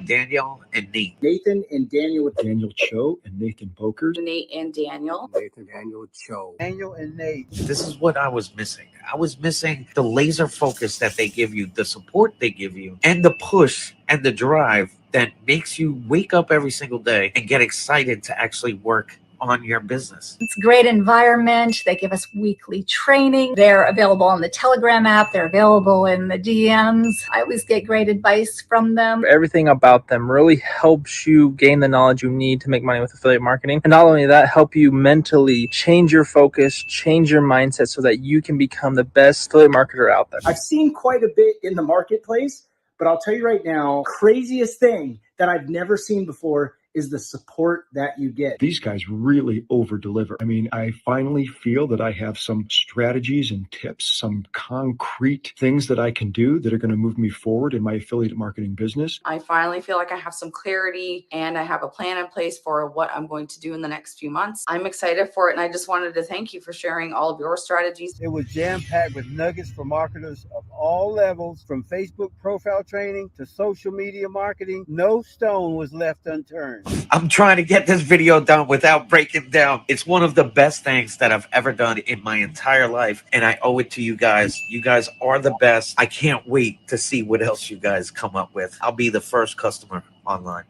Danielle and Nate. Nathan and Daniel. Daniel Cho and Nathan Boker. Nate and Daniel. Nathan Daniel Cho. Daniel and Nate. This is what I was missing. I was missing the laser focus that they give you, the support they give you, and the push and the drive that makes you wake up every single day and get excited to actually work on your business. It's a great environment. They give us weekly training. They're available on the Telegram app. They're available in the DMs. I always get great advice from them. Everything about them really helps you gain the knowledge you need to make money with affiliate marketing. And not only that, help you mentally change your focus, change your mindset so that you can become the best affiliate marketer out there. I've seen quite a bit in the marketplace, but I'll tell you right now, craziest thing that I've never seen before is the support that you get. These guys really over deliver. I mean, I finally feel that I have some strategies and tips, some concrete things that I can do that are going to move me forward in my affiliate marketing business. I finally feel like I have some clarity and I have a plan in place for what I'm going to do in the next few months. I'm excited for it, and I just wanted to thank you for sharing all of your strategies. It was jam-packed with nuggets for marketers of all levels, from Facebook profile training to social media marketing. No stone was left unturned. I'm trying to get this video done without breaking down. It's one of the best things that I've ever done in my entire life, and I owe it to you guys. You guys are the best. I can't wait to see what else you guys come up with. I'll be the first customer online.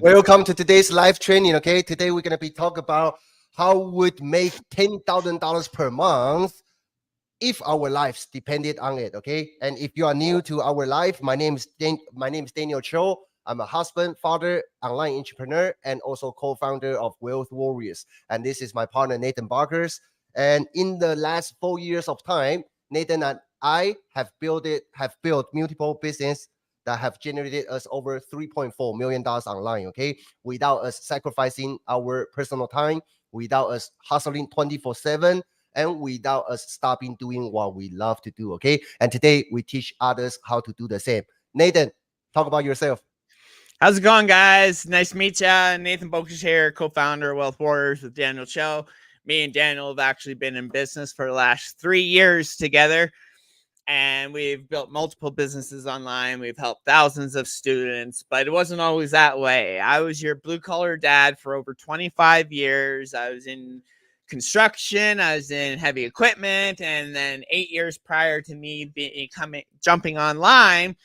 Welcome to today's live training. Okay, today we're gonna be talking about how would make $10,000 per month if our lives depended on it. Okay, and if you are new to our life, my name is Daniel Cho. I'm a husband, father, online entrepreneur, and also co-founder of Wealth Warriors. And this is my partner, Nathan Barker. And in the last 4 years of time, Nathan and I have built multiple businesses that have generated us over $3.4 million online, okay? Without us sacrificing our personal time, without us hustling 24/7, and without us stopping doing what we love to do, okay? And today we teach others how to do the same. Nathan, talk about yourself. How's it going, guys? Nice to meet you. Nathan Bokish here, co-founder of Wealth Warriors with Daniel Cho. Me and Daniel have actually been in business for the last 3 years together, and we've built multiple businesses online. We've helped thousands of students, but it wasn't always that way. I was your blue-collar dad for over 25 years. I was in construction, I was in heavy equipment, and then 8 years prior to me jumping online,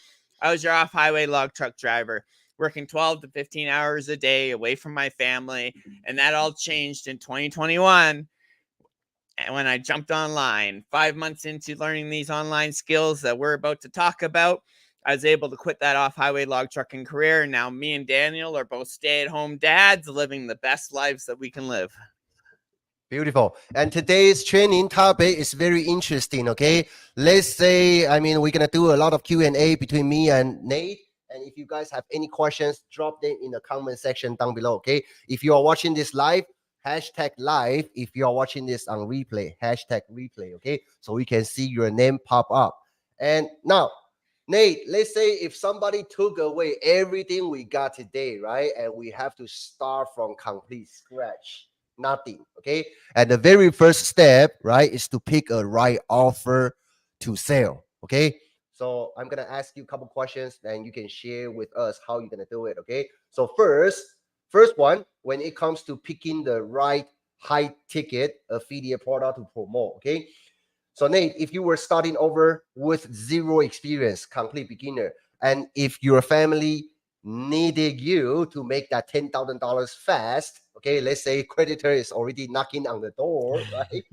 I was your off-highway log truck driver, working 12 to 15 hours a day away from my family. And that all changed in 2021. And when I jumped online, 5 months into learning these online skills that we're about to talk about, I was able to quit that off-highway log trucking career. And now me and Daniel are both stay-at-home dads living the best lives that we can live. Beautiful. And today's training topic is very interesting, okay? Let's say, we're going to do a lot of Q&A between me and Nate. And if you guys have any questions, drop them in the comment section down below, okay? If you are watching this live, hashtag live. If you are watching this on replay, hashtag replay, okay? So we can see your name pop up. And now, Nate, let's say if somebody took away everything we got today, right? And we have to start from complete scratch, nothing, okay? And the very first step, right, is to pick a right offer to sell, okay? So I'm going to ask you a couple questions and you can share with us how you're going to do it, okay? So first one, when it comes to picking the right high ticket affiliate product to promote, okay? So Nate, if you were starting over with zero experience, complete beginner, and if your family needed you to make that $10,000 fast, okay, let's say creditor is already knocking on the door, right?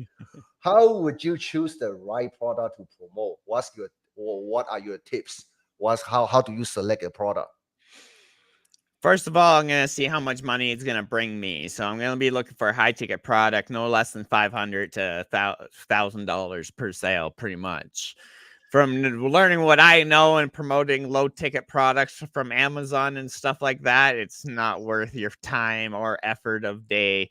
How would you choose the right product to promote? What are your tips? How do you select a product? First of all, I'm going to see how much money it's going to bring me. So I'm going to be looking for a high ticket product, no less than $500 to $1,000 per sale, pretty much. From learning what I know and promoting low ticket products from Amazon and stuff like that, it's not worth your time or effort of day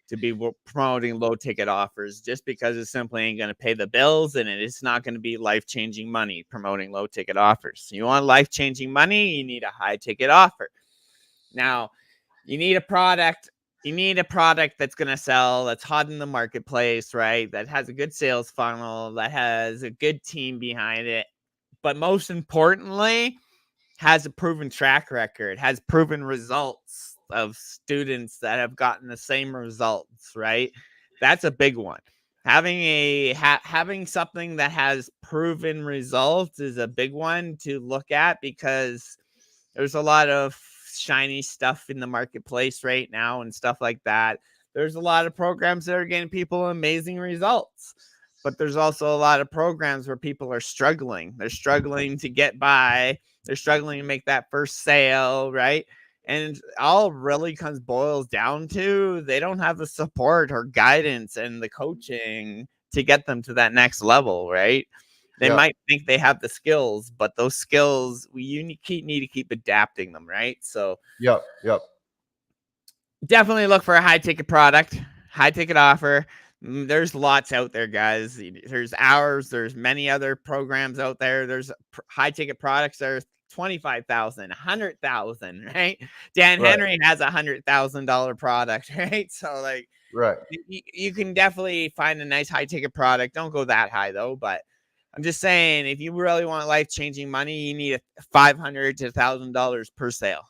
to be promoting low ticket offers, just because it simply ain't going to pay the bills, and it's not going to be life-changing money promoting low ticket offers. So you want life-changing money, you need a high ticket offer. Now, you need a product that's going to sell, that's hot in the marketplace, right? That has a good sales funnel, that has a good team behind it. But most importantly, has a proven track record, has proven results of students that have gotten the same results, right? That's a big one. Having something that has proven results is a big one to look at, because there's a lot of shiny stuff in the marketplace right now and stuff like that. There's a lot of programs that are getting people amazing results, but there's also a lot of programs where people are struggling. They're struggling to get by. They're struggling to make that first sale, right? And all really boils down to they don't have the support or guidance and the coaching to get them to that next level, right? They might think they have the skills, but those skills you need to keep adapting them, right? So Yep. definitely look for a high ticket product, high ticket offer. There's lots out there, guys. There's ours. There's many other programs out there. There's high ticket products that are 25,000, 100,000, right? Dan Henry has $100,000 product, right? So like, you can definitely find a nice high ticket product. Don't go that high though, but I'm just saying, if you really want life-changing money, you need $500 to $1,000 per sale.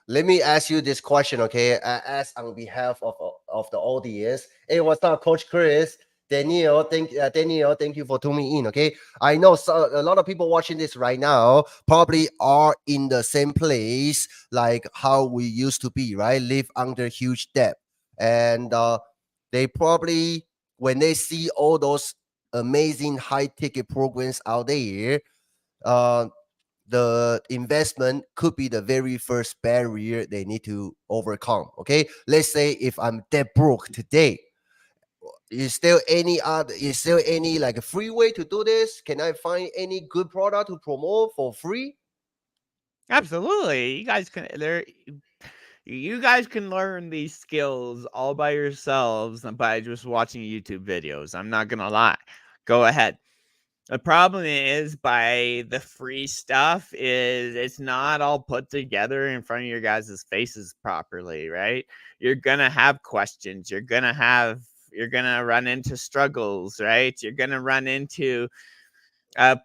Let me ask you this question, okay? I ask on behalf of the audience. Hey, what's up, Coach Chris? Daniel, thank you for tuning in. Okay, I know a lot of people watching this right now probably are in the same place like how we used to be, right? Live under huge debt, and they probably, when they see all those amazing high ticket programs out there, the investment could be the very first barrier they need to overcome. Okay, let's say if I'm dead broke today, is there any like a free way to do this? Can I find any good product to promote for free? Absolutely. You guys can learn these skills all by yourselves by just watching YouTube videos. I'm not gonna lie. Go ahead. The problem is, by the free stuff, is it's not all put together in front of your guys' faces properly, right? You're gonna have questions. You're gonna run into struggles, right? You're gonna run into a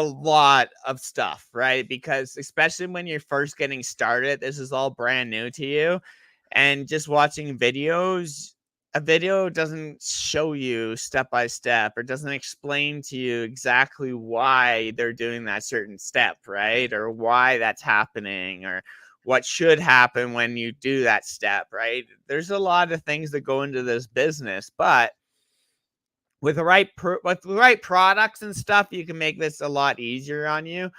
lot of stuff, right? Because especially when you're first getting started, this is all brand new to you, and just watching videos. A video doesn't show you step by step, or doesn't explain to you exactly why they're doing that certain step, right? Or why that's happening, or what should happen when you do that step, right? There's a lot of things that go into this business, but with the right products and stuff, you can make this a lot easier on you.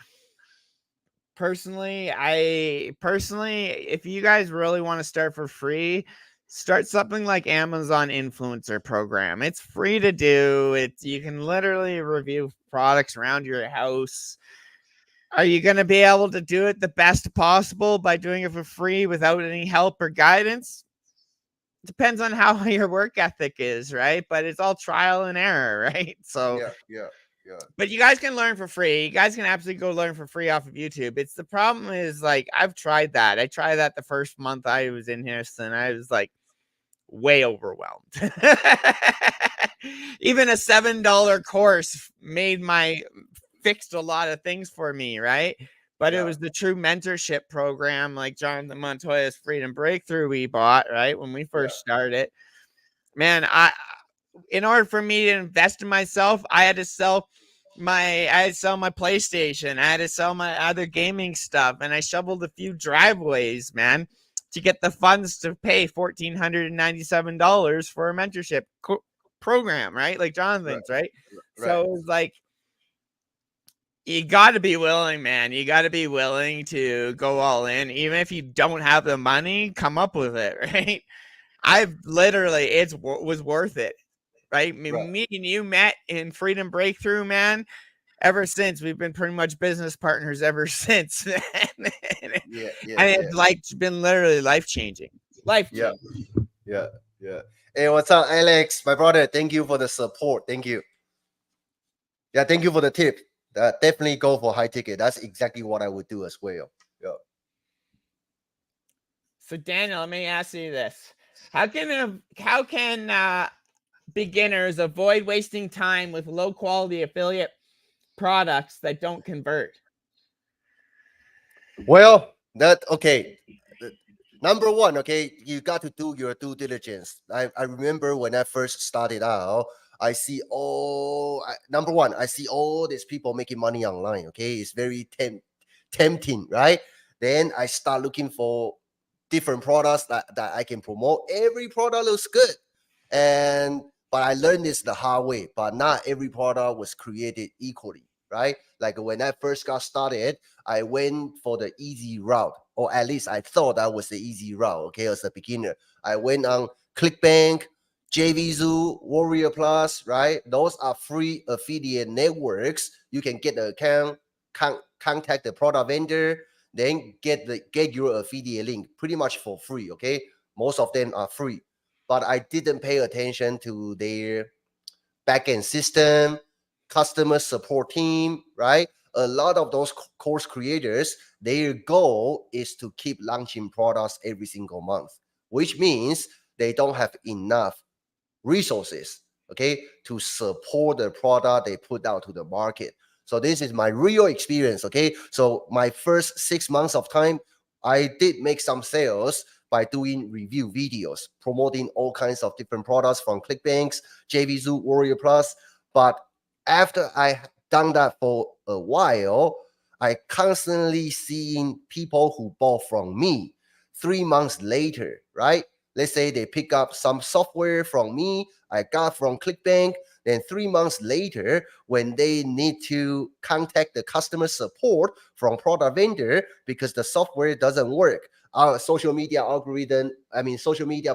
Personally, if you guys really want to start for free, start something like Amazon Influencer Program. It's free to do. You can literally review products around your house. Are you going to be able to do it the best possible by doing it for free without any help or guidance? Depends on how your work ethic is, right? But it's all trial and error, right? So yeah. But you guys can learn for free. You guys can absolutely go learn for free off of YouTube. The problem is, like, I've tried that. I tried that the first month I was in Houston. I was like way overwhelmed. Even a $7 course fixed a lot of things for me, right? But it was the true mentorship program, like Jonathan Montoya's Freedom Breakthrough we bought, right? When we first started. Man, in order for me to invest in myself, I had to sell my PlayStation. I had to sell my other gaming stuff, and I shoveled a few driveways, man, to get the funds to pay $1,497 for a mentorship program, right? Like Jonathan's, right? So it was like, you got to be willing, man. You got to be willing to go all in, even if you don't have the money. Come up with it, right? It was worth it, right? Me and you met in Freedom Breakthrough, man. Ever since, we've been pretty much business partners ever since. It's been literally life-changing. Yeah. Hey, what's up, Alex, my brother? Thank you for the support. Thank you. Yeah, thank you for the tip. Definitely go for high ticket. That's exactly what I would do as well. Yeah. So Daniel, let me ask you this: How can beginners avoid wasting time with low quality affiliate products that don't convert? Well, that okay. Number one, okay, you got to do your due diligence. I remember when I first started out, I see number one, I see all these people making money online. Okay, it's very tempting, right? Then I start looking for different products that I can promote. Every product looks good, and but I learned this the hard way. But not every product was created equally, right? Like when I first got started, I went for the easy route, or at least I thought that was the easy route. Okay, as a beginner, I went on ClickBank, JVZoo, Warrior Plus, right? Those are free affiliate networks. You can get the account, contact the product vendor, then get your affiliate link pretty much for free. Okay, most of them are free, but I didn't pay attention to their backend system, customer support team, right? A lot of those course creators, their goal is to keep launching products every single month, which means they don't have enough resources, okay, to support the product they put out to the market. So this is my real experience, okay? So my first 6 months of time, I did make some sales by doing review videos, promoting all kinds of different products from ClickBanks, JVZoo, Warrior Plus. But after I done that for a while, I constantly seeing people who bought from me 3 months later, right? Let's say they pick up some software from me, I got from ClickBank. Then 3 months later, when they need to contact the customer support from product vendor because the software doesn't work, our social media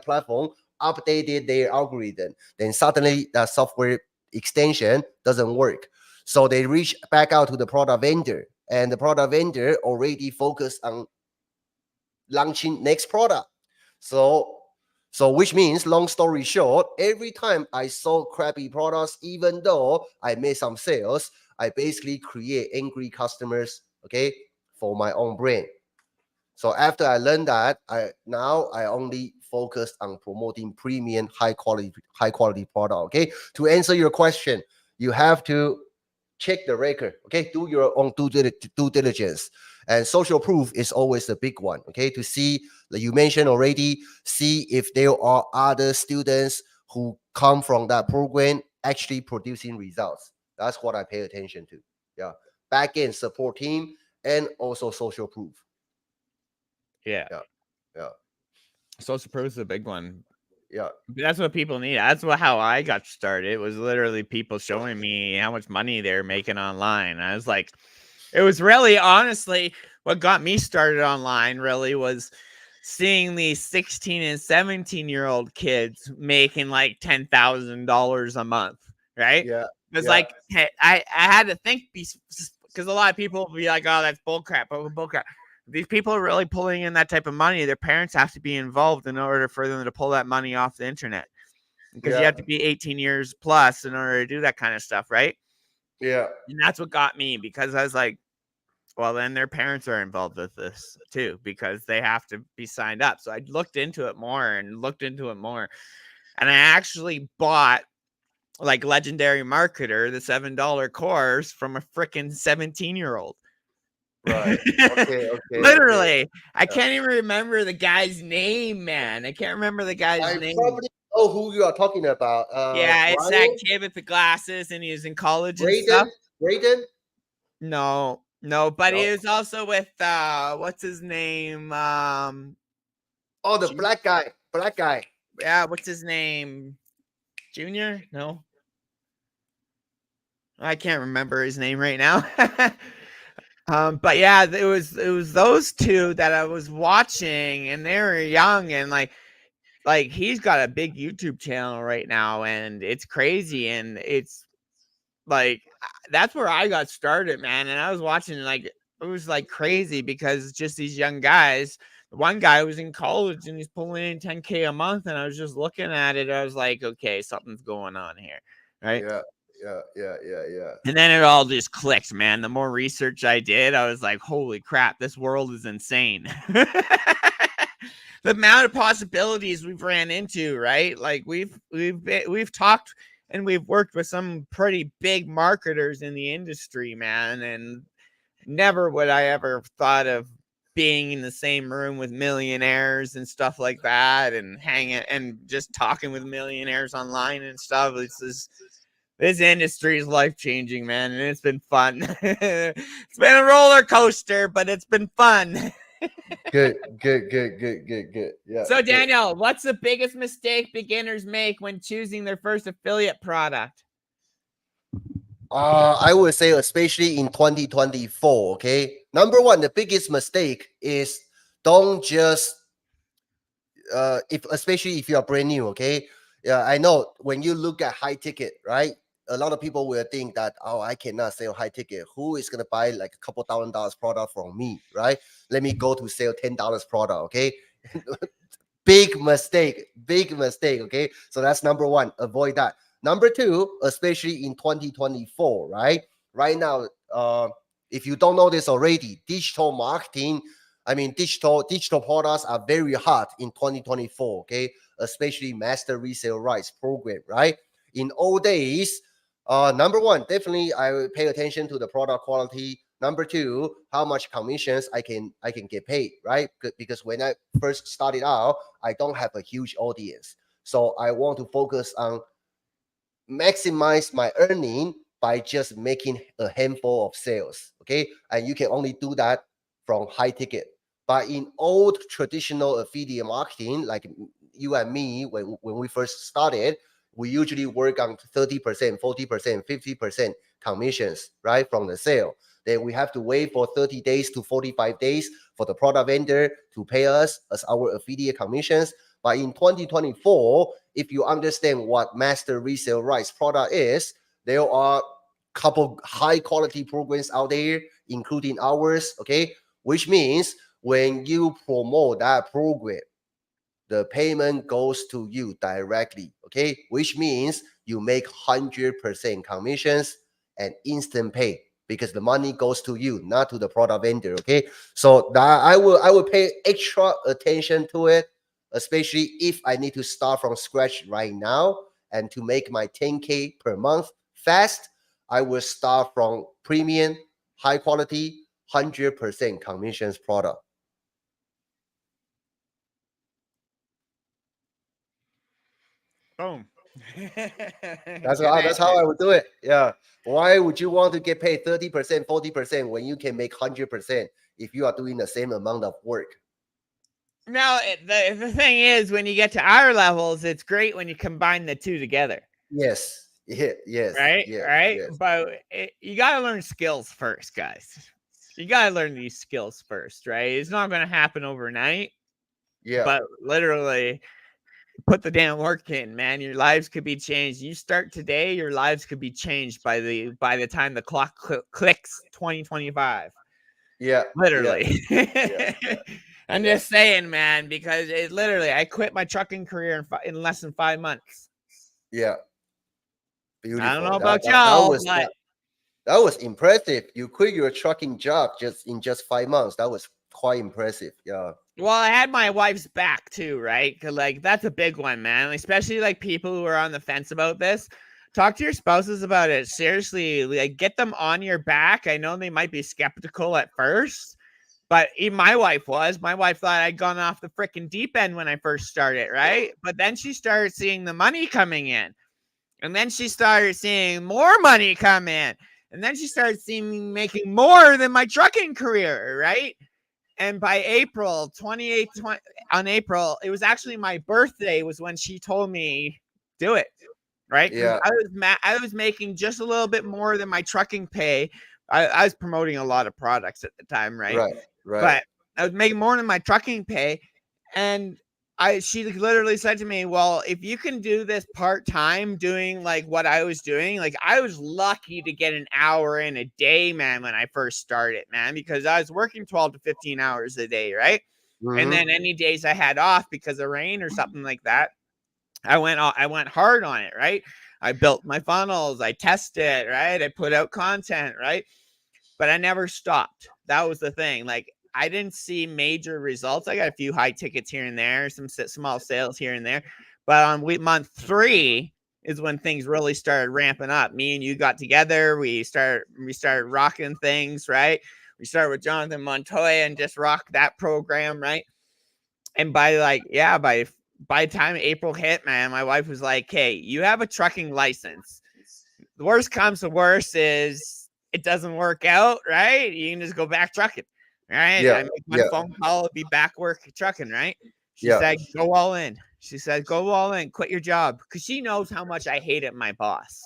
platform updated their algorithm, then suddenly that software extension doesn't work. So they reach back out to the product vendor, and the product vendor already focused on launching next product. So which means, long story short, every time I sold crappy products, even though I made some sales, I basically create angry customers, okay, for my own brand. So after I learned that, I only focus on promoting premium, high quality product. Okay. To answer your question, you have to check the record. Okay, do your own due diligence. And social proof is always the big one. Okay, to see, like you mentioned already, see if there are other students who come from that program actually producing results. That's what I pay attention to. Yeah, backend support team and also social proof. Yeah. Yeah. Social proof is a big one. Yeah. That's what people need. That's how I got started. It was literally people showing me how much money they're making online. I was like, it was really honestly what got me started online really was seeing these 16 and 17-year-old kids making like $10,000 a month, right? Yeah. It's like, hey, I had to think because a lot of people will be like, oh, that's bullcrap, bullcrap. These people are really pulling in that type of money. Their parents have to be involved in order for them to pull that money off the internet, because you have to be 18 years plus in order to do that kind of stuff, right? Yeah. And that's what got me, because I was like, well, then their parents are involved with this too, because they have to be signed up. So I looked into it more. And I actually bought like Legendary Marketer, the $7 course, from a freaking 17-year-old. Right. Okay. Literally. I can't even remember the guy's name, man. I can't remember the guy's name. Probably know who you are talking about. Yeah, it's Brian? that kid with the glasses, and he was in college and Braden? stuff. Braden? No, but he No. was also with what's his name? Oh, the black guy. Yeah, what's his name? Junior? No. I can't remember his name right now. But yeah, it was those two that I was watching, and they were young, and like he's got a big YouTube channel right now, and it's crazy, and it's like that's where I got started, man. And I was watching, like, it was like crazy, because just these young guys. One guy was in college and he's pulling in 10K a month, and I was just looking at it. I was like, okay, something's going on here, right? Yeah. And then it all just clicked, man. The more research I did, I was like, holy crap, this world is insane. The amount of possibilities we've ran into, right? Like we've talked and we've worked with some pretty big marketers in the industry, man, and never would I ever thought of being in the same room with millionaires and stuff like that, and hanging and just talking with millionaires online and stuff. This industry is life changing, man, and it's been fun. It's been a roller coaster, but it's been fun. Good. Yeah. So, good. Daniel, what's the biggest mistake beginners make when choosing their first affiliate product? I would say, especially in 2024, okay? Number one, the biggest mistake is don't just, especially if you are brand new, okay? Yeah, I know when you look at high ticket, right? A lot of people will think that, oh, I cannot sell high ticket. Who is going to buy like a couple $1,000 product from me, right? Let me go to sell $10 product, okay? Big mistake, okay? So that's number one, avoid that. Number two, especially in 2024, right? Right now, if you don't know this already, digital marketing, I mean, digital products are very hot in 2024, okay? Especially master resale rights program, right? In old days, number one, definitely I will pay attention to the product quality. Number two, how much commissions I can get paid, right? Because when I first started out, I don't have a huge audience. So I want to focus on maximize my earning by just making a handful of sales, okay? And you can only do that from high ticket. But in old traditional affiliate marketing, like you and me, when we first started, we usually work on 30%, 40%, 50% commissions, right, from the sale. Then we have to wait for 30 days to 45 days for the product vendor to pay us as our affiliate commissions. But in 2024, if you understand what master resale rights product is, there are a couple high quality programs out there, including ours, okay? Which means when you promote that program, the payment goes to you directly, okay? Which means you make 100% commissions and instant pay because the money goes to you, not to the product vendor, okay? So that I will pay extra attention to it, especially if I need to start from scratch right now and to make my 10K per month fast, I will start from premium, high quality, 100% commissions product. Boom. That's how I would do it. Yeah. Why would you want to get paid 30%, 40% when you can make 100% if you are doing the same amount of work? Now, the thing is, when you get to our levels, it's great when you combine the two together. Yes. Yeah, yes. Right. Yes, right. Yes. But you got to learn skills first, guys. You got to learn these skills first, right? It's not going to happen overnight. Yeah. But literally, put the damn work in, man. Your lives could be changed. You start today, your lives could be changed by the time the clock clicks 2025. Yeah. Literally. Yeah. I'm just saying, man, because it literally, I quit my trucking career in less than 5 months. Yeah. Beautiful. I don't know about y'all, but that was impressive. You quit your trucking job in 5 months. That was quite impressive. Yeah. Well, I had my wife's back too, right? 'Cause like that's a big one, man. Especially like people who are on the fence about this. Talk to your spouses about it. Seriously, like get them on your back. I know they might be skeptical at first, but even my wife was. My wife thought I'd gone off the freaking deep end when I first started, right? But then she started seeing the money coming in. And then she started seeing more money come in. And then she started seeing me making more than my trucking career, right? And by April 28th, on April, it was actually my birthday was when she told me, do it, right? Yeah. I was making just a little bit more than my trucking pay. I was promoting a lot of products at the time, right? Right. But I was making more than my trucking pay. And she literally said to me, well, if you can do this part-time doing like what I was doing, like I was lucky to get an hour in a day, man, when I first started, man, because I was working 12 to 15 hours a day, right? Mm-hmm. And then any days I had off because of rain or something like that, I went hard on it, right? I built my funnels, I tested, right? I put out content, right? But I never stopped. That was the thing. Like I didn't see major results. I got a few high tickets here and there, some small sales here and there. But on month 3 is when things really started ramping up. Me and you got together. We started rocking things, right? We started with Jonathan Montoya and just rocked that program, right? And by the time April hit, man, my wife was like, "Hey, you have a trucking license. The worst comes to worst is it doesn't work out, right? You can just go back trucking, right? Yeah, I make one yeah, phone call, be back work trucking, right?" She yeah. said, "Go all in." She said, "Go all in, quit your job," because she knows how much I hated my boss.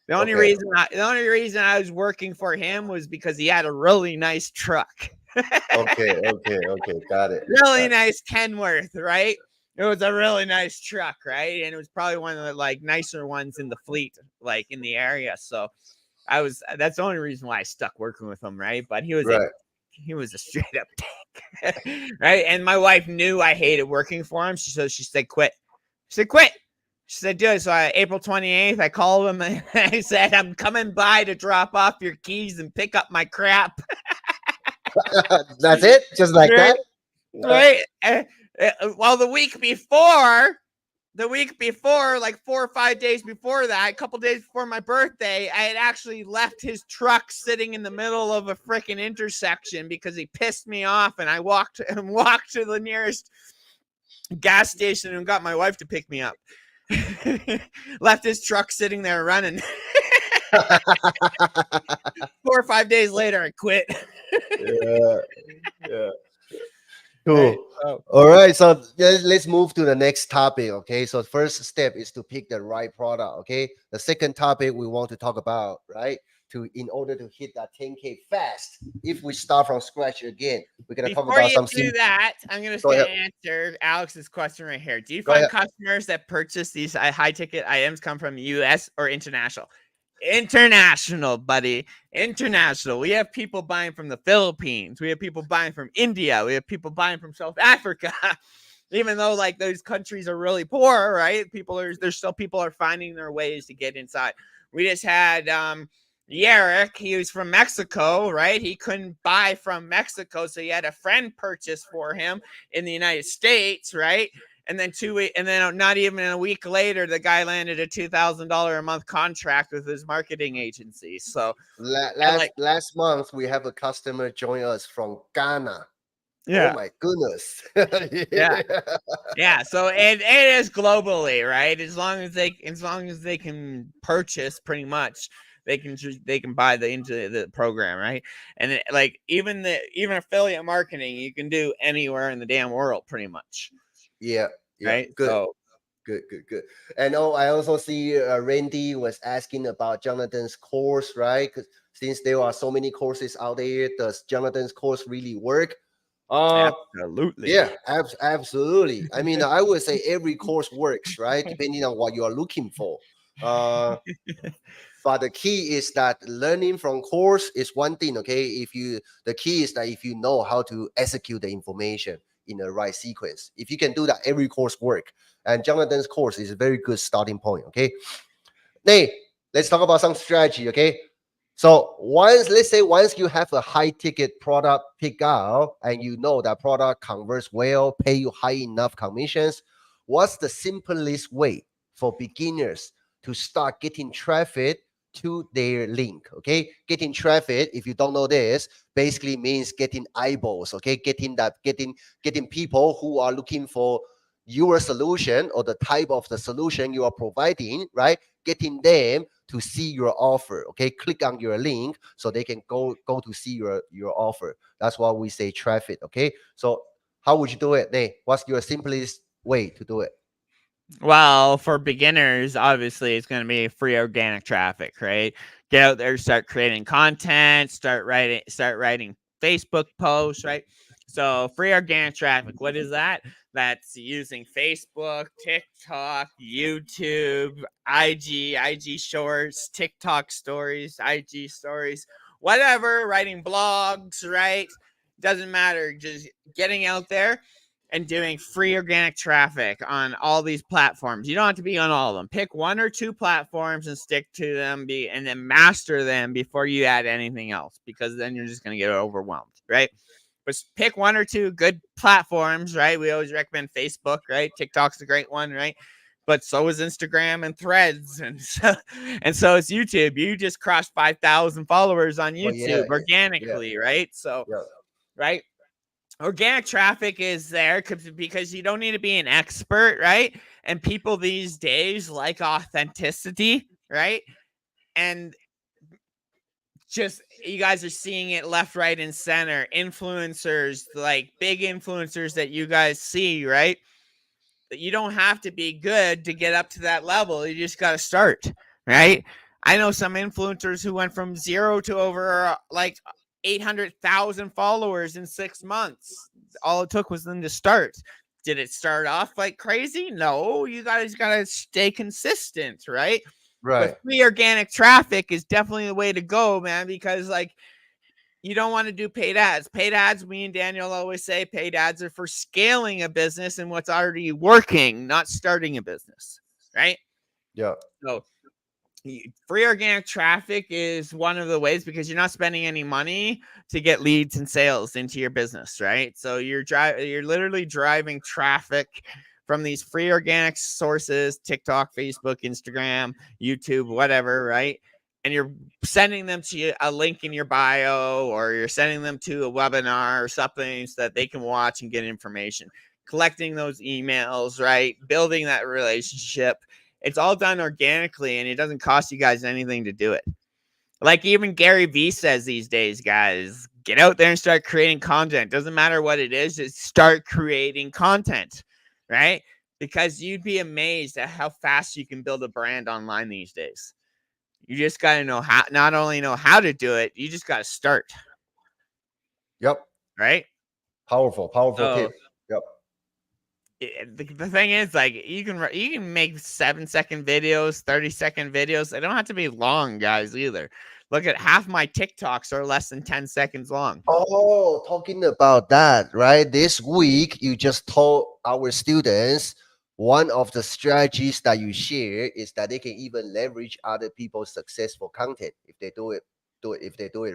The only Okay. reason I was working for him was because he had a really nice truck. Okay, got it. Really nice Kenworth, right? It was a really nice truck, right? And it was probably one of the like nicer ones in the fleet, like in the area. So that's the only reason why I stuck working with him, right? But he was Right. a straight up tank. Right? And my wife knew I hated working for him. She said quit. She said quit. She said do it. So April 28th, I called him and I said, "I'm coming by to drop off your keys and pick up my crap." That's it? Just like Right? that? Right? Well, the week before, like 4 or 5 days before that, a couple days before my birthday, I had actually left his truck sitting in the middle of a freaking intersection because he pissed me off, and I walked to the nearest gas station and got my wife to pick me up. Left his truck sitting there running. 4 or 5 days later, I quit. Yeah. Cool. Right? So, All right, so let's move to the next topic. Okay, so first step is to pick the right product. Okay, the second topic we want to talk about, right? In order to hit that 10K fast, if we start from scratch again, we're gonna talk before about you some do that, I'm gonna Go ahead. answer Alex's question right here. Do you Go find ahead. customers that purchase these high ticket items come from U.S. or international? International, buddy. International. We have people buying from the Philippines. We have people buying from India. We have people buying from South Africa. Even though like those countries are really poor, right? There's still people are finding their ways to get inside. We just had Yarrick, he was from Mexico, right? He couldn't buy from Mexico, so he had a friend purchase for him in the United States, right? And then not even a week later, the guy landed a $2,000 a month contract with his marketing agency. So last month we have a customer join us from Ghana. yeah, Oh my goodness. yeah. So it is globally, right? As long as they can purchase, pretty much they can buy into the program, right? And like even affiliate marketing, you can do anywhere in the damn world, pretty much. Yeah. Right. Good. So Good. And I also see Randy was asking about Jonathan's course, right? Because since there are so many courses out there, does Jonathan's course really work? Absolutely. Yeah, absolutely. I mean, I would say every course works, right? Depending on what you are looking for. But the key is that learning from course is one thing, okay? The key is that if you know how to execute the information in the right sequence, if you can do that, every course work. And Jonathan's course is a very good starting point, okay? Nate, let's talk about some strategy, okay? So let's say once you have a high ticket product pick out and you know that product converts well, pay you high enough commissions, what's the simplest way for beginners to start getting traffic to their link? Okay, getting traffic, if you don't know this, basically means getting eyeballs. Okay, getting people who are looking for your solution or the type of the solution you are providing, right? Getting them to see your offer. Okay, click on your link so they can go to see your offer. That's why we say traffic. Okay, so how would you do it, Nate? What's your simplest way to do it? Well, for beginners, obviously it's going to be free organic traffic, right? Get out there, start creating content, start writing Facebook posts, right? So free organic traffic, what is that? That's using Facebook, TikTok, YouTube, IG Shorts, TikTok stories, IG stories, whatever, writing blogs, right? Doesn't matter. Just getting out there and doing free organic traffic on all these platforms. You don't have to be on all of them. Pick 1 or 2 platforms and stick to them, and then master them before you add anything else, because then you're just going to get overwhelmed, right? But pick 1 or 2 good platforms, right? We always recommend Facebook, right? TikTok's a great one, right? but so is Instagram and Threads, and so is YouTube. You just crossed 5,000 followers on Well, YouTube yeah, organically, right? So, yeah, right, organic traffic is there because you don't need to be an expert, right? And people these days like authenticity, right? And just you guys are seeing it left, right, and center. Influencers, like big influencers that you guys see, right? You don't have to be good to get up to that level. You just got to start, right? I know some influencers who went from 0 to over like 800,000 followers in 6 months. All it took was them to start. Did it start off like crazy? No, you guys got to stay consistent, right? right. But free organic traffic is definitely the way to go, man, because like you don't want to do paid ads. Paid ads, me and Daniel always say paid ads are for scaling a business and what's already working, not starting a business, right? Yeah, So free organic traffic is one of the ways because you're not spending any money to get leads and sales into your business, right? So you're literally driving traffic from these free organic sources, TikTok, Facebook, Instagram, YouTube, whatever, right? And you're sending them to a link in your bio, or you're sending them to a webinar or something so that they can watch and get information, collecting those emails, right? Building that relationship. It's all done organically, and it doesn't cost you guys anything to do it. Like even Gary Vee says these days, guys, get out there and start creating content. Doesn't matter what it is, just start creating content, right? Because you'd be amazed at how fast you can build a brand online these days. You just got to know how, not only know how to do it, you just got to start. yep. Right? Powerful So, tip. Yep. The thing is, like, you can make 7-second videos, 30-second videos. They don't have to be long, guys, either. Look at half my TikToks are less than 10 seconds long. Oh, talking about that, right? This week, you just told our students one of the strategies that you share is that they can even leverage other people's successful content if they do it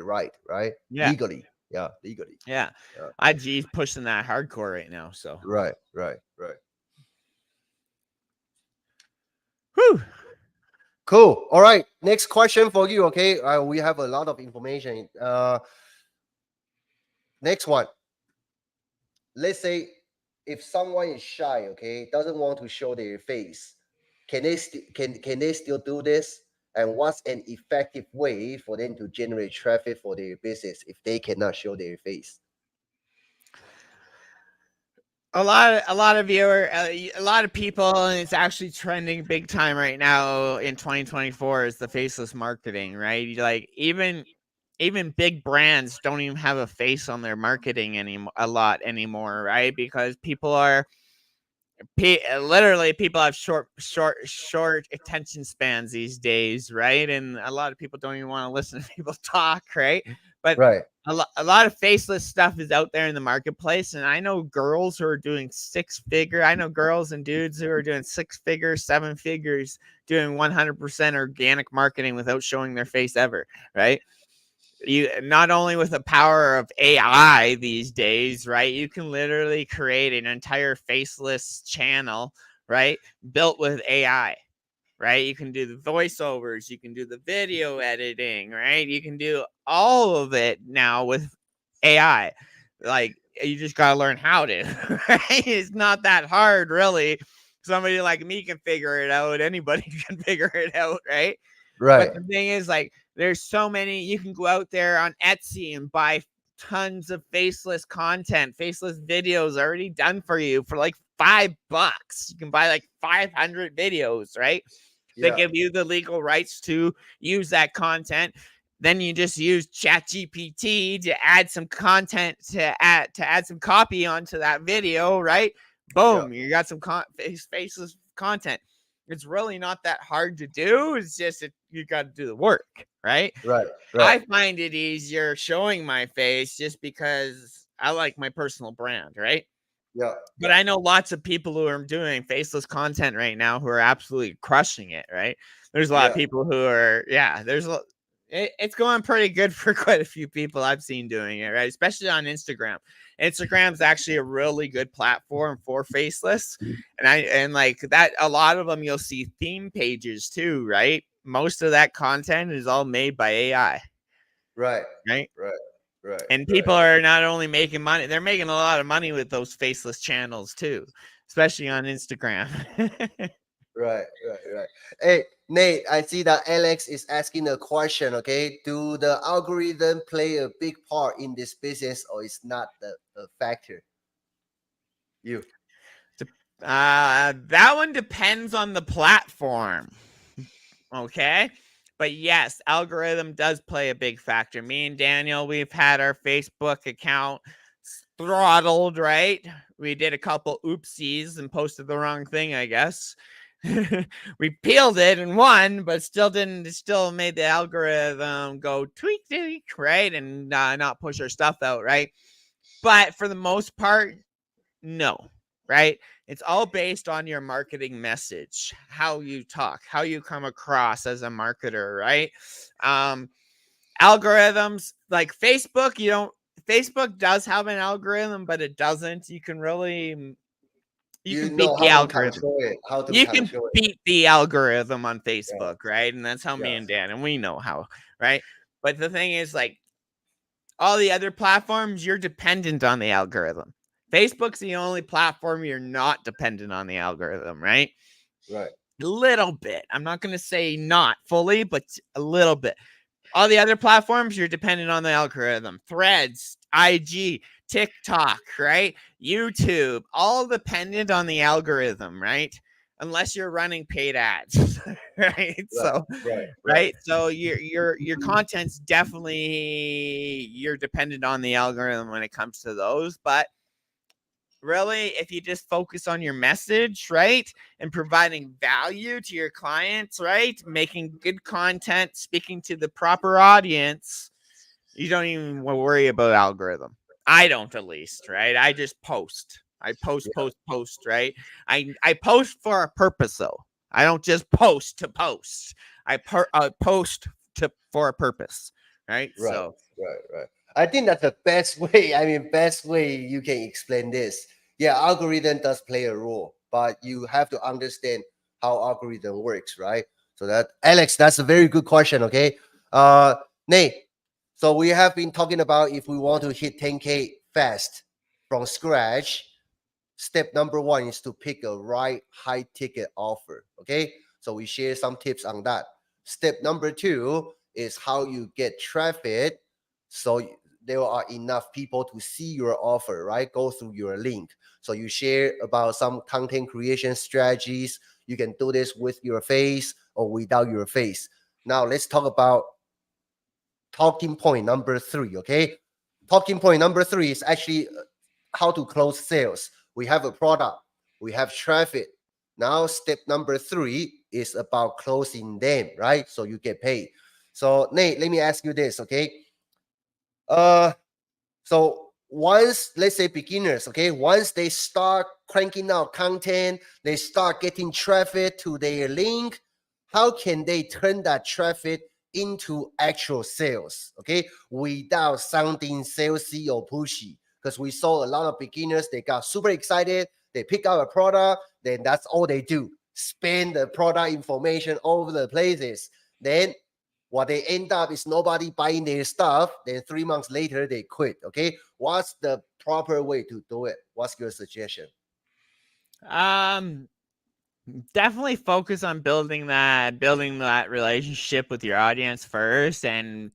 right, right? Yeah. Legally. Yeah, legally. Yeah. Yeah. IG's pushing that hardcore right now. So, Right. whew. Cool. All right. Next question for you. Okay. We have a lot of information. Next one. Let's say if someone is shy, okay, doesn't want to show their face, can they still do this? And what's an effective way for them to generate traffic for their business if they cannot show their face? A lot of people, and it's actually trending big time right now in 2024 is the faceless marketing, right? Like even big brands don't even have a face on their marketing anymore, right? Because people have short attention spans these days, right? And a lot of people don't even want to listen to people talk, right? But right. A lot of faceless stuff is out there in the marketplace, and I know girls who are doing I know girls and dudes who are doing 6 figures, 7 figures, doing 100% organic marketing without showing their face ever, right? You not only with the power of AI these days, right? You can literally create an entire faceless channel, right? Built with AI, right? You can do the voiceovers, you can do the video editing, right? You can do all of it now with AI. Like you just got to learn how to, right? It's not that hard, really. Somebody like me can figure it out. Anybody can figure it out, right? Right. But the thing is, like, there's so many. You can go out there on Etsy and buy tons of faceless content, faceless videos already done for you for like $5. You can buy like 500 videos, right? They give you the legal rights to use that content. Then you just use ChatGPT to add some content, to add some copy onto that video, right? Boom, you got some faceless content. It's really not that hard to do. It's just you got to do the work, right? Right. I find it easier showing my face just because I like my personal brand, right? Yeah. But I know lots of people who are doing faceless content right now who are absolutely crushing it, right? There's a lot of people who are, It's going pretty good for quite a few people I've seen doing it, right? Especially on Instagram. Instagram's actually a really good platform for faceless. And like that, a lot of them you'll see theme pages too, right? Most of that content is all made by AI. Right. Right. Right. And people are not only making money, they're making a lot of money with those faceless channels too, especially on Instagram. Right. Hey, Nate, I see that Alex is asking a question. Okay, do the algorithm play a big part in this business, or is not a factor? You. That one depends on the platform. Okay. But yes, algorithm does play a big factor. Me and Daniel, we've had our Facebook account throttled, right? We did a couple oopsies and posted the wrong thing, I guess. We peeled it and won, but still made the algorithm go tweak, right? And not push our stuff out, right? But for the most part, no, right? It's all based on your marketing message, how you talk, how you come across as a marketer, right? Algorithms like Facebook, Facebook does have an algorithm, but it doesn't. You can really you can beat the algorithm. You can beat the algorithm on Facebook, right? And that's how me and Dan, and we know how, right? But the thing is, like, all the other platforms, you're dependent on the algorithm. Facebook's the only platform you're not dependent on the algorithm, right? Right. A little bit. I'm not going to say not fully, but a little bit. All the other platforms, you're dependent on the algorithm. Threads, IG, TikTok, right? YouTube, all dependent on the algorithm, right? Unless you're running paid ads, right? So, right. So your content's definitely, you're dependent on the algorithm when it comes to those. But really, if you just focus on your message, right, and providing value to your clients, right, making good content, speaking to the proper audience, you don't even worry about algorithm. I don't, at least, right? I just post. I post, right? I post for a purpose, though. I don't just post to post. I post for a purpose, right? Right. So, right. I think that's the best way. I mean, best way you can explain this. Yeah, algorithm does play a role, but you have to understand how algorithm works, right? So that, Alex, that's a very good question. Okay, Nate. So we have been talking about if we want to hit 10K fast from scratch. Step number one is to pick a right high ticket offer. Okay, so we share some tips on that. Step number two is how you get traffic, so there are enough people to see your offer, right? Go through your link. So you share about some content creation strategies. You can do this with your face or without your face. Now let's talk about talking point number three. Okay, talking point number three is actually how to close sales. We have a product, we have traffic. Now step number three is about closing them, right? So you get paid. So Nate, let me ask you this, okay? So once, let's say beginners, okay, once they start cranking out content, they start getting traffic to their link, how can they turn that traffic into actual sales, okay, without sounding salesy or pushy? Because we saw a lot of beginners, they got super excited, they pick out a product, then that's all they do, spend the product information all over the places. Then what they end up is nobody buying their stuff. Then 3 months later, they quit. Okay, what's the proper way to do it? What's your suggestion? Definitely focus on building that relationship with your audience first, and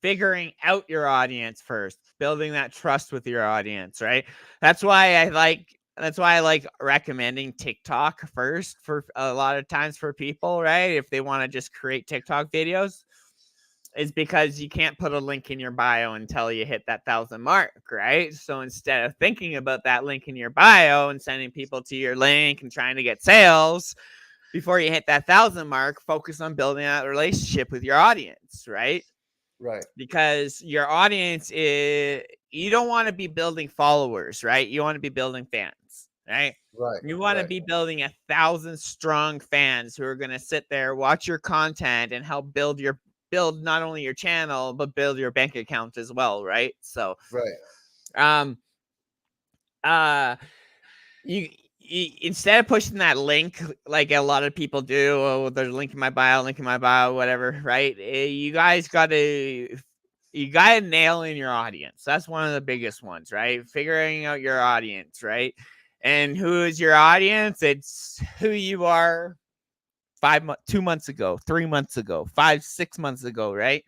figuring out your audience first, building that trust with your audience, right? That's why I like recommending TikTok first for a lot of times for people, right? If they want to just create TikTok videos, is because you can't put a link in your bio until you hit that 1,000 mark, right? So instead of thinking about that link in your bio and sending people to your link and trying to get sales before you hit that 1,000 mark, focus on building that relationship with your audience, right? Right. Because your audience you don't want to be building followers, right? You want to be building fans, right? Right. You want to be building 1,000 strong fans who are going to sit there, watch your content, and help build build not only your channel but build your bank account as well, right? So Right. you instead of pushing that link like a lot of people do, oh, there's a link in my bio, whatever, right? You guys gotta nail in your audience. That's one of the biggest ones, right? Figuring out your audience, right? And who is your audience? It's who you are 2 months ago, 3 months ago, 5-6 months ago, right?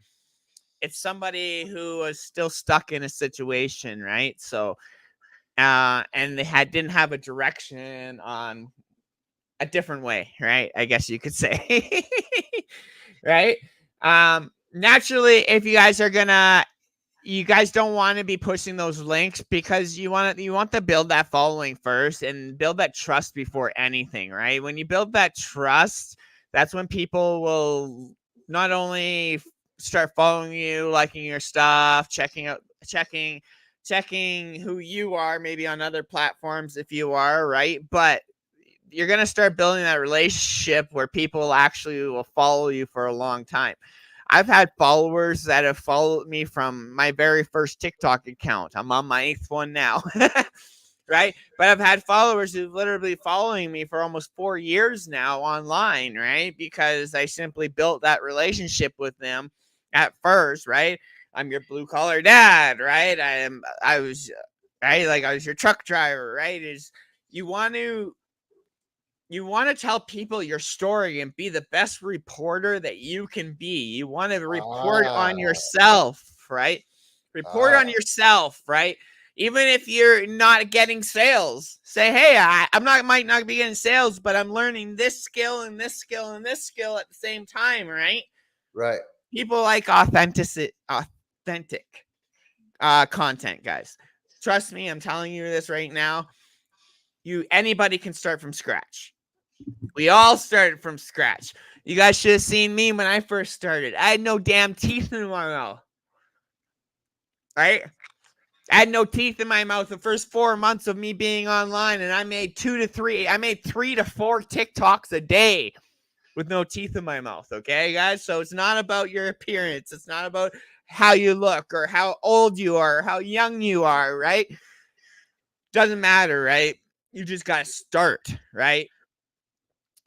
It's somebody who was still stuck in a situation, right? So and they didn't have a direction on a different way, right? I guess you could say. Right? Naturally, if you guys don't want to be pushing those links because you want to build that following first and build that trust before anything, right? When you build that trust, that's when people will not only start following you, liking your stuff, checking who you are, maybe on other platforms if you are, right? But you're going to start building that relationship where people actually will follow you for a long time. I've had followers that have followed me from my very first TikTok account. I'm on my 8th one now, right? But I've had followers who've literally following me for almost 4 years now online, right? Because I simply built that relationship with them at first, right? I'm your blue collar dad, right? I was your truck driver, right? You want to tell people your story and be the best reporter that you can be. You want to report on yourself, right? Report on yourself, right? Even if you're not getting sales, say, hey, might not be getting sales, but I'm learning this skill and this skill and this skill at the same time, right? Right. People like authentic content, guys. Trust me, I'm telling you this right now. Anybody can start from scratch. We all started from scratch. You guys should have seen me when I first started. I had no damn teeth in my mouth. Right? I had no teeth in my mouth the first 4 months of me being online, and I made 3 to 4 TikToks a day with no teeth in my mouth. Okay, guys? So it's not about your appearance. It's not about how you look or how old you are or how young you are, right? Doesn't matter, right? You just got to start, right?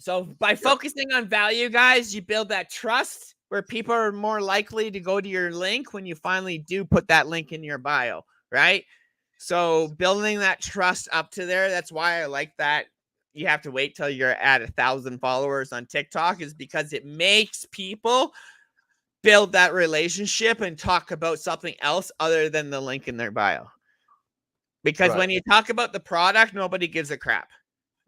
So by focusing on value, guys, you build that trust where people are more likely to go to your link when you finally do put that link in your bio, right? So building that trust up to there, that's why I like that. You have to wait till you're at 1,000 followers on TikTok, is because it makes people build that relationship and talk about something else other than the link in their bio. Because when you talk about the product, nobody gives a crap,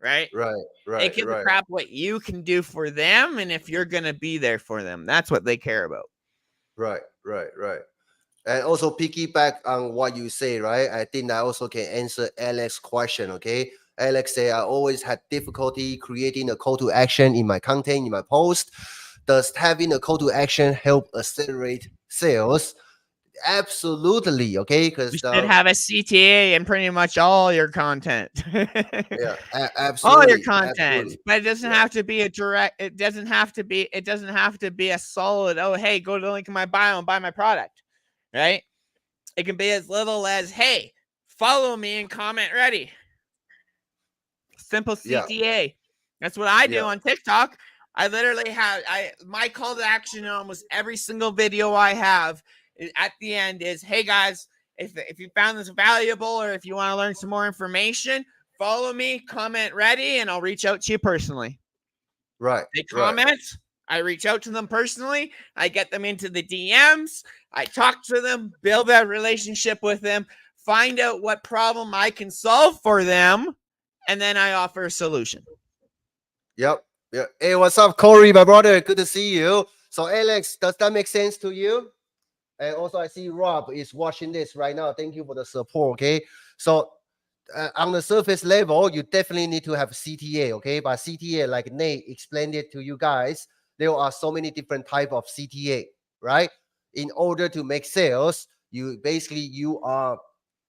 right? Right. They give a crap what you can do for them and if you're going to be there for them. That's what they care about. Right. And also piggyback on what you say, right? I think I also can answer Alex's question, okay? Alex say, I always had difficulty creating a call to action in my content, in my post. Does having a call to action help accelerate sales? Absolutely, okay? Because you should have a CTA in pretty much all your content. Yeah, absolutely. All your content, absolutely. But it doesn't have to be a direct. It doesn't have to be a solid. Oh, hey, go to the link in my bio and buy my product, right? It can be as little as, hey, follow me and comment ready. Simple CTA. That's what I do on TikTok. I literally have my call to action in almost every single video I have at the end is, hey guys, if you found this valuable or if you want to learn some more information, follow me, comment ready, and I'll reach out to you personally. Right. They comment, I reach out to them personally, I get them into the DMs, I talk to them, build that relationship with them, find out what problem I can solve for them, and then I offer a solution. Yep. Yeah. Hey, what's up, Corey, my brother? Good to see you. So, Alex, does that make sense to you? And also, I see Rob is watching this right now. Thank you for the support. Okay. So, on the surface level, you definitely need to have CTA. Okay. But CTA, like Nate explained it to you guys, there are so many different type of CTA, right? In order to make sales, you are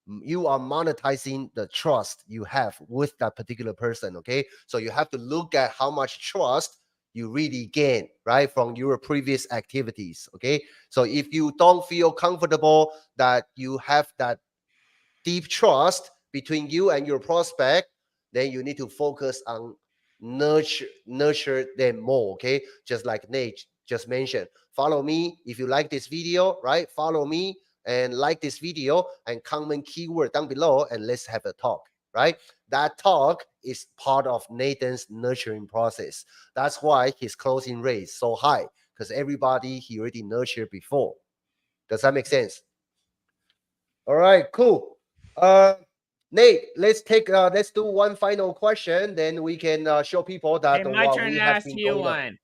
monetizing the trust you have with that particular person. Okay. So you have to look at how much trust you really gain, right, from your previous activities. Okay, so if you don't feel comfortable that you have that deep trust between you and your prospect, then you need to focus on nurture them more. Okay, just like Nate just mentioned, follow me if you like this video, right? Follow me and like this video and comment keyword down below and let's have a talk, right? That talk is part of Nathan's nurturing process. That's why his closing rate is so high, because everybody he already nurtured before. Does that make sense? All right, cool. Nate, let's do one final question, then we can show people that Hey, my what turn we to have ask been you going on. one.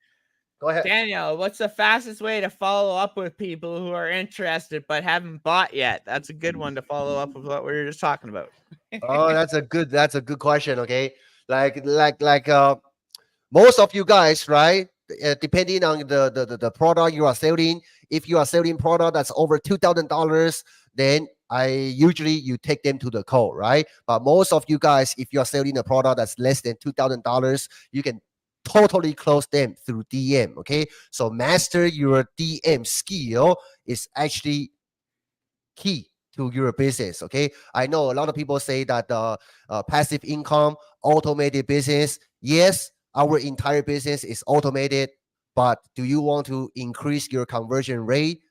Go ahead. Daniel, what's the fastest way to follow up with people who are interested but haven't bought yet? That's a good one to follow up with what we were just talking about. Oh, that's a good question. Okay, like most of you guys, right? Depending on the product you are selling, if you are selling product that's over $2,000, then you take them to the call, right? But most of you guys, if you are selling a product that's less than $2,000, you can totally close them through DM. Okay, so master your DM skill is actually key to your business. Okay, I know a lot of people say that passive income, automated business. Yes, our entire business is automated, but do you want to increase your conversion rate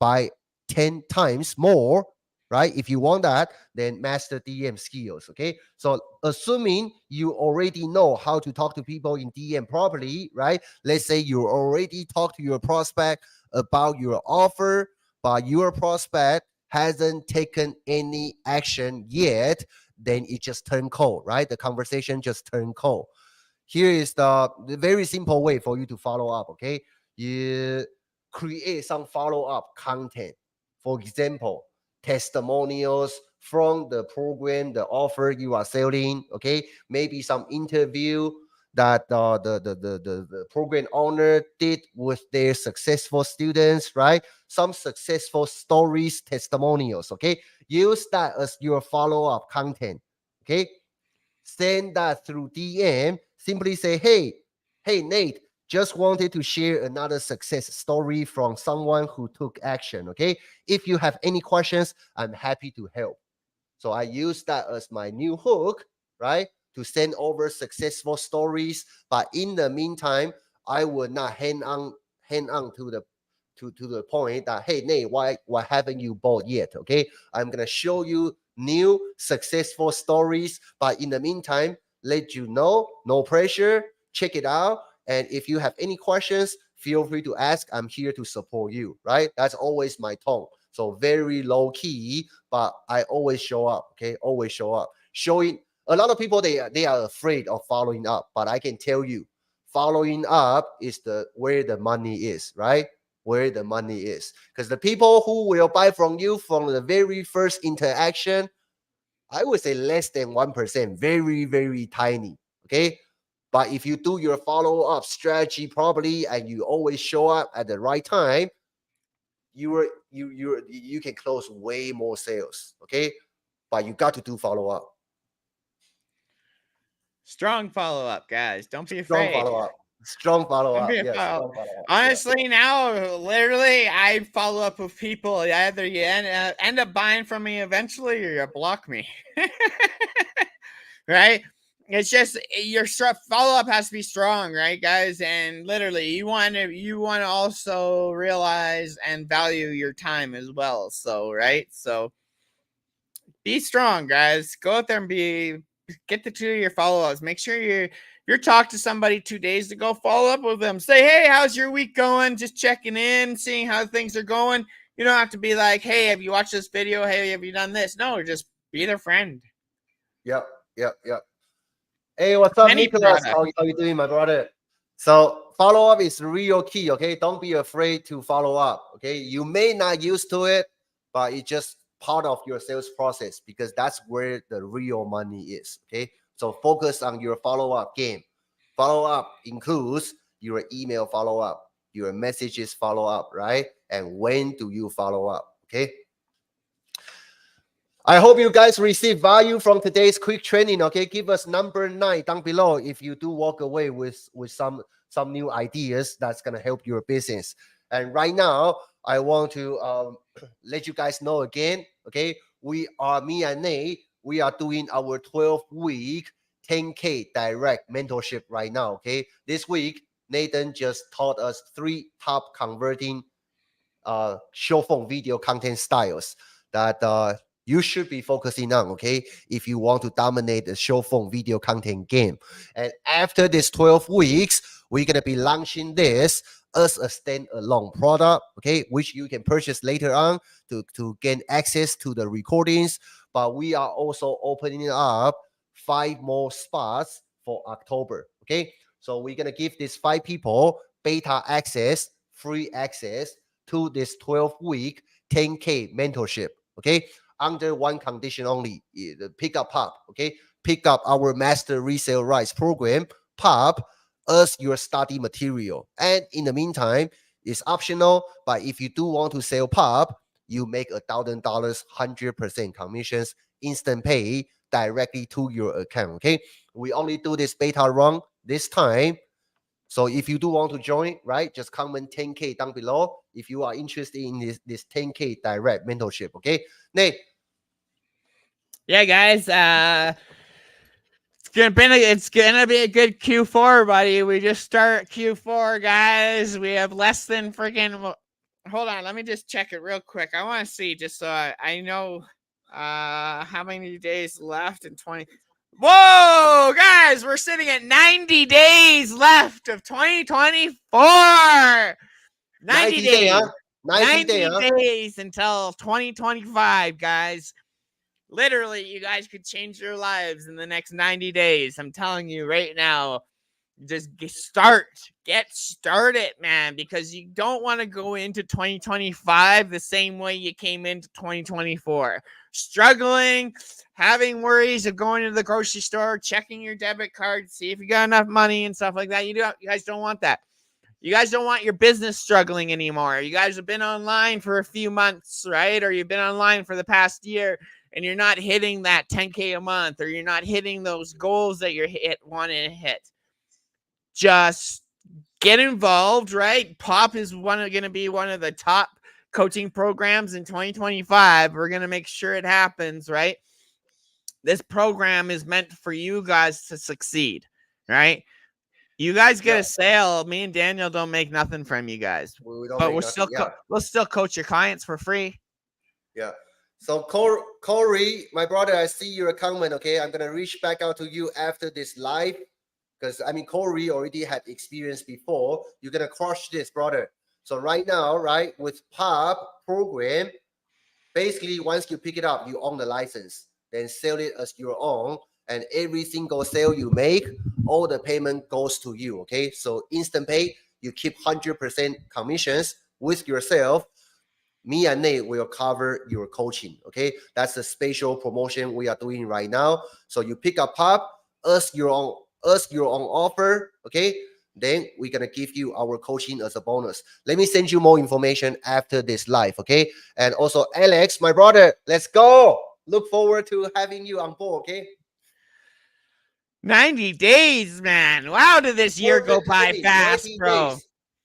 by 10 times more? Right? If you want that, then master DM skills. Okay, so assuming you already know how to talk to people in DM properly, right? Let's say you already talked to your prospect about your offer, but your prospect hasn't taken any action yet, then it just turned cold, right? The conversation just turned cold. Here is the very simple way for you to follow up. Okay, you create some follow-up content. For example, testimonials from the program, the offer you are selling. Okay, maybe some interview that the program owner did with their successful students, right? Some successful stories, testimonials. Okay, use that as your follow-up content. Okay, send that through DM. Simply say, hey Nate, just wanted to share another success story from someone who took action. Okay, if you have any questions, I'm happy to help. So I use that as my new hook, right, to send over successful stories. But in the meantime, I would not hang on to the point that, hey Nate, why haven't you bought yet? Okay, I'm gonna show you new successful stories, but in the meantime, let you know, no pressure, check it out, and if you have any questions, feel free to ask. I'm here to support you, right? That's always my tone. So very low key, but I always show up. Okay, always show up. Showing a lot of people, they are afraid of following up, but I can tell you, following up is where the money is, right? Where the money is, because the people who will buy from you from the very first interaction, I would say less than 1%, very, very tiny. Okay, but if you do your follow-up strategy properly and you always show up at the right time, you can close way more sales. Okay, but you got to do follow-up. Strong follow up, guys. Don't be Strong afraid. follow-up. Strong follow-up. Don't be Yes, afraid. strong follow-up. Honestly, now, literally, I follow up with people. Either you end up buying from me eventually, or you block me. Right? It's just your follow up has to be strong, right, guys? And literally, you want to also realize and value your time as well. So, right? So, be strong, guys. Go out there and get the two of your follow-ups. Make sure you're talking to somebody 2 days ago. Follow up with them. Say, hey, how's your week going? Just checking in, seeing how things are going. You don't have to be like, hey, have you watched this video? Hey, have you done this? No, just be their friend. Yep. Hey, what's up, Nicholas? How you doing, my brother? So follow-up is real key. Okay, don't be afraid to follow up. Okay, you may not used to it, but it's just part of your sales process, because that's where the real money is. Okay, so focus on your follow-up game. Follow-up includes your email follow-up, your messages follow-up, right? And when do you follow up? Okay, I hope you guys receive value from today's quick training. Okay, give us number 9 down below if you do walk away with some some new ideas that's gonna help your business. And right now, I want to let you guys know again. Okay, me and Nate. We are doing our 12-week 10K direct mentorship right now. Okay, this week Nathan just taught us 3 top converting short form video content styles that you should be focusing on, okay, if you want to dominate the short form video content game. And after this 12 weeks, we're going to be launching this as a standalone product, okay, which you can purchase later on to gain access to the recordings. But we are also opening up 5 more spots for October, okay? So we're going to give these 5 people beta access, free access to this 12-week 10K mentorship, okay? Under one condition only, pick up POP, okay? Pick up our Master Resale Rights program, POP, as your study material. And in the meantime, it's optional, but if you do want to sell POP, you make $1,000, 100% commissions, instant pay directly to your account, okay? We only do this beta run this time. So if you do want to join, right, just comment 10K down below if you are interested in this 10K direct mentorship, okay? Nate. Yeah, guys, it's gonna be a good Q4, buddy. We just start Q4, guys. We have less than freaking. Hold on, let me just check it real quick. I want to see just so I know how many days left in 20. Whoa, guys, we're sitting at 90 days left of 2024. 90 days. Huh? 90 days until 2025, guys. Literally, you guys could change your lives in the next 90 days. I'm telling you right now, just get started, man, because you don't want to go into 2025 the same way you came into 2024. Struggling, having worries of going to the grocery store, checking your debit card, see if you got enough money and stuff like that. You guys don't want that. You guys don't want your business struggling anymore. You guys have been online for a few months, right? Or you've been online for the past year and you're not hitting that 10K a month, or you're not hitting those goals that you're wanting to hit. Just get involved, right? POP is going to be one of the top coaching programs in 2025. We're going to make sure it happens, right? This program is meant for you guys to succeed, right? You guys get a sale. Me and Daniel don't make nothing from you guys, but we'll still coach your clients for free. Yeah. So Corey, my brother, I see your comment. Okay, I'm gonna reach back out to you after this live, because I mean Corey already had experience before. You're gonna crush this, brother. So right now, right, with POP program, basically once you pick it up, you own the license, then sell it as your own, and every single sale you make, all the payment goes to you. Okay, so instant pay, you keep 100% commissions with yourself. Me and Nate will cover your coaching. Okay, that's a special promotion we are doing right now. So you pick up POP, us your own offer. Okay, then we're gonna give you our coaching as a bonus. Let me send you more information after this live. Okay, and also Alex, my brother, let's go. Look forward to having you on board. Okay. 90 days, man. Wow, did this year go by fast, bro?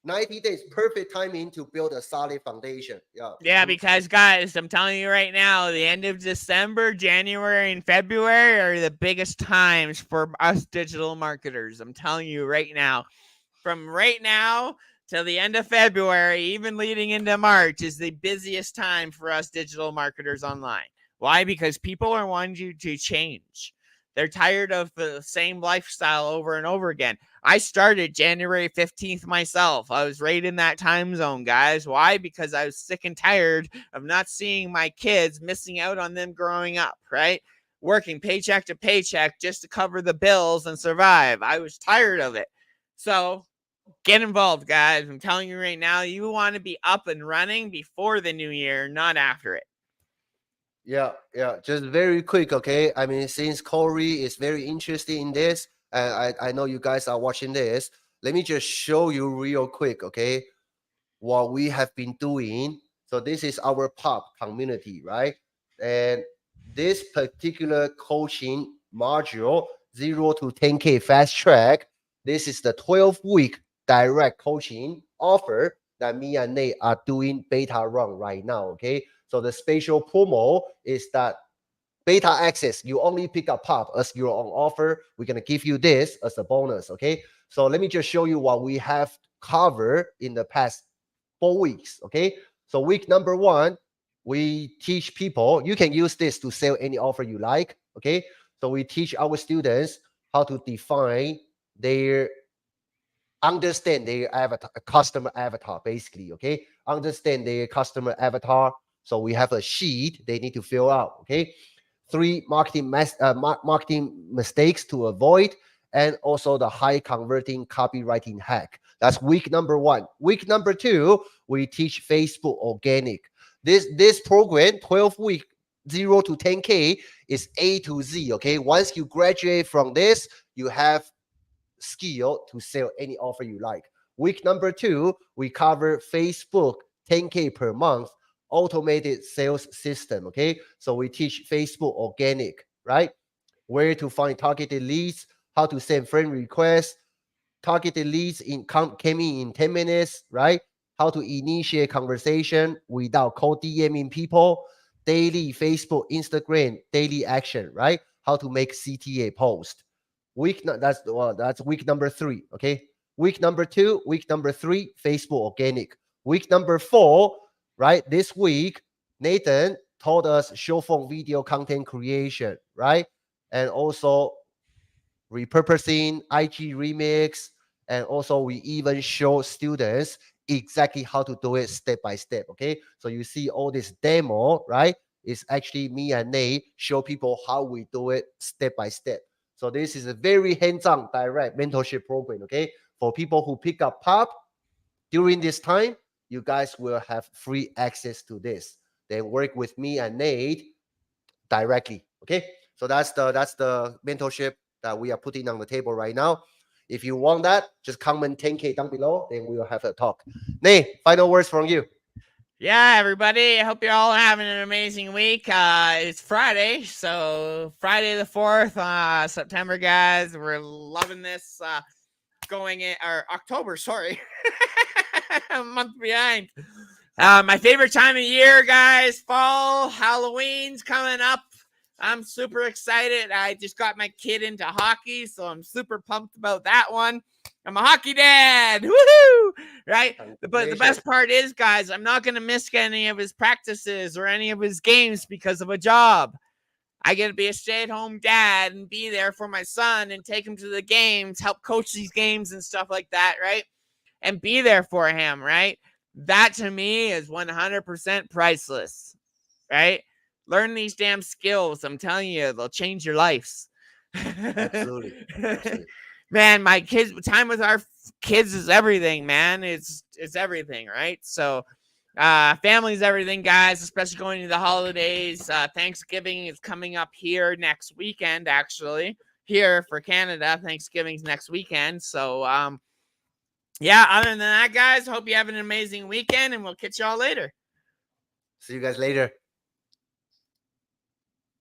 90 days, perfect timing to build a solid foundation. Yeah, because guys, I'm telling you right now, the end of December, January, and February are the biggest times for us digital marketers. I'm telling you right now, from right now till the end of February, even leading into March, is the busiest time for us digital marketers online. Why? Because people are wanting you to change. They're tired of the same lifestyle over and over again. I started January 15th myself. I was right in that time zone, guys. Why? Because I was sick and tired of not seeing my kids, missing out on them growing up, right? Working paycheck to paycheck just to cover the bills and survive. I was tired of it. So get involved, guys. I'm telling you right now, you want to be up and running before the new year, not after it. Yeah. Just very quick, okay? I mean, since Corey is very interested in this, and I know you guys are watching this, let me just show you real quick, okay, what we have been doing. So this is our POP community, right? And this particular coaching module, 0 to 10K fast track, this is the 12-week direct coaching offer that me and Nate are doing beta run right now. Okay, so the special promo is that beta access, you only pick up POP as your own offer. We're going to give you this as a bonus. Okay, so let me just show you what we have covered in the past 4 weeks. Okay, so week number 1, we teach people, you can use this to sell any offer you like. Okay, so we teach our students how to define understand their avatar, customer avatar, basically. Okay, understand their customer avatar. So we have a sheet they need to fill out. Okay, 3 marketing mistakes to avoid, and also the high converting copywriting hack. That's week number 1. Week number 2, we teach Facebook organic. This program, 12 week 0 to 10K, is A to Z. Okay, once you graduate from this, you have skill to sell any offer you like. Week number 2, we cover Facebook 10K per month automated sales system. Okay, so we teach Facebook organic, right? Where to find targeted leads, how to send friend requests, targeted leads came in 10 minutes, right? How to initiate conversation without cold DMing people, daily Facebook, Instagram, daily action, right? How to make CTA post. That's week number 3. Okay, week number 2, week number 3, Facebook organic. Week number 4, right? This week, Nathan taught us short form video content creation, right? And also repurposing, IG remix, and also we even show students exactly how to do it step by step. Okay, so you see all this demo, right? It's actually me and Nate show people how we do it step by step. So this is a very hands-on direct mentorship program. Okay, for people who pick up POP during this time, you guys will have free access to this. Then work with me and Nate directly. Okay, so that's the mentorship that we are putting on the table right now. If you want that, just comment 10K down below, then we will have a talk. Nate, final words from you. Yeah, everybody. I hope you're all having an amazing week. It's Friday, so Friday the 4th, September, guys. We're loving this. Going in, or October, sorry. A month behind. My favorite time of year, guys. Fall, Halloween's coming up. I'm super excited. I just got my kid into hockey, so I'm super pumped about that one. I'm a hockey dad. Woohoo! Right? But the best part is, guys, I'm not going to miss any of his practices or any of his games because of a job. I get to be a stay-at-home dad and be there for my son and take him to the games, help coach these games and stuff like that, right? And be there for him, right? That to me is 100% priceless, right? Learn these damn skills. I'm telling you, they'll change your lives. Absolutely. Man, my kids, time with our kids is everything, man. It's everything, right? So family's everything, guys, especially going into the holidays. Thanksgiving is coming up here next weekend, actually. Here for Canada, Thanksgiving's next weekend. So yeah, other than that, guys, hope you have an amazing weekend, and we'll catch y'all later. See you guys later.